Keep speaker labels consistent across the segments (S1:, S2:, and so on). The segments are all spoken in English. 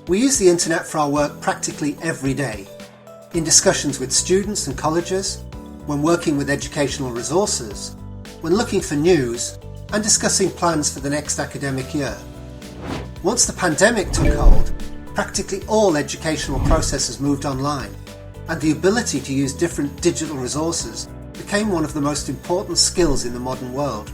S1: We use the internet for our work practically every day. In discussions with students and colleges, when working with educational resources, when looking for news, and discussing plans for the next academic year. Once the pandemic took hold, practically all educational processes moved online, and the ability to use different digital resources became one of the most important skills in the modern world.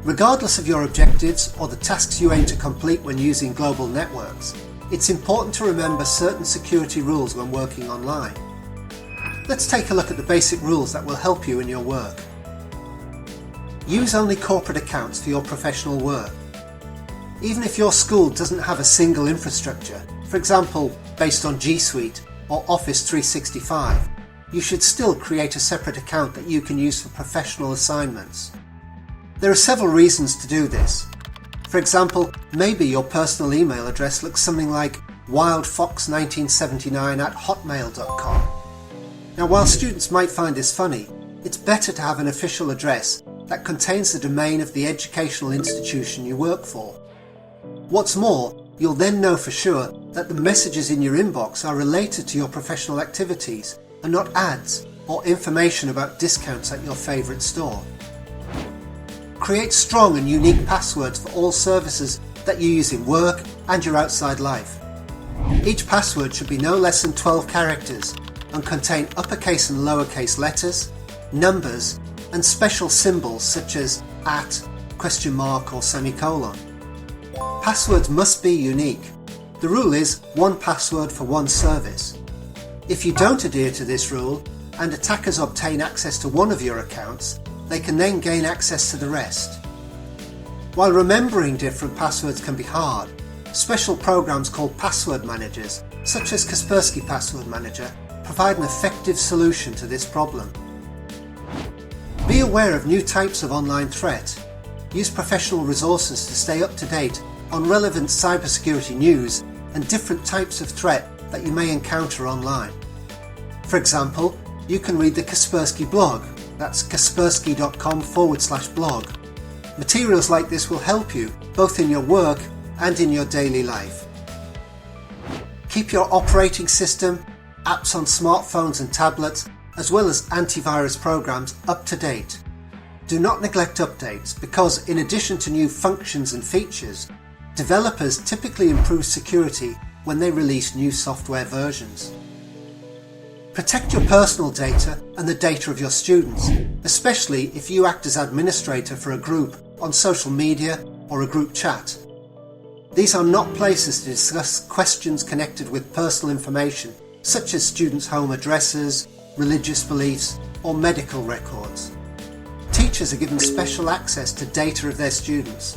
S1: Regardless of your objectives or the tasks you aim to complete when using global networks, it's important to remember certain security rules when working online. Let's take a look at the basic rules that will help you in your work. Use only corporate accounts for your professional work. Even if your school doesn't have a single infrastructure, for example, based on G Suite or Office 365, you should still create a separate account that you can use for professional assignments. There are several reasons to do this. For example, maybe your personal email address looks something like wildfox1979@hotmail.com. Now, while students might find this funny, it's better to have an official address that contains the domain of the educational institution you work for. What's more, you'll then know for sure that the messages in your inbox are related to your professional activities and not ads or information about discounts at your favourite store. Create strong and unique passwords for all services that you use in work and your outside life. Each password should be no less than 12 characters and contain uppercase and lowercase letters, numbers, and special symbols such as @ or semicolon. Passwords must be unique. The rule is one password for one service. If you don't adhere to this rule and attackers obtain access to one of your accounts, they can then gain access to the rest. While remembering different passwords can be hard, special programs called password managers, such as Kaspersky Password Manager, provide an effective solution to this problem. Be aware of new types of online threat. Use professional resources to stay up to date on relevant cybersecurity news and different types of threat that you may encounter online. For example, you can read the Kaspersky blog. That's kaspersky.com/blog. Materials like this will help you both in your work and in your daily life. Keep your operating system, apps on smartphones and tablets, as well as antivirus programs up to date. Do not neglect updates because, in addition to new functions and features, developers typically improve security when they release new software versions. Protect your personal data and the data of your students, especially if you act as administrator for a group on social media or a group chat. These are not places to discuss questions connected with personal information, such as students' home addresses, religious beliefs, or medical records. Teachers are given special access to data of their students,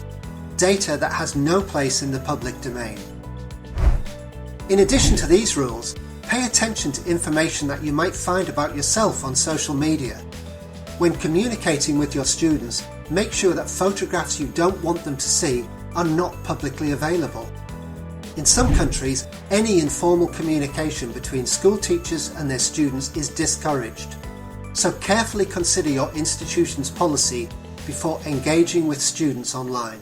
S1: data that has no place in the public domain. In addition to these rules, pay attention to information that you might find about yourself on social media. When communicating with your students, make sure that photographs you don't want them to see are not publicly available. In some countries, any informal communication between school teachers and their students is discouraged. So carefully consider your institution's policy before engaging with students online.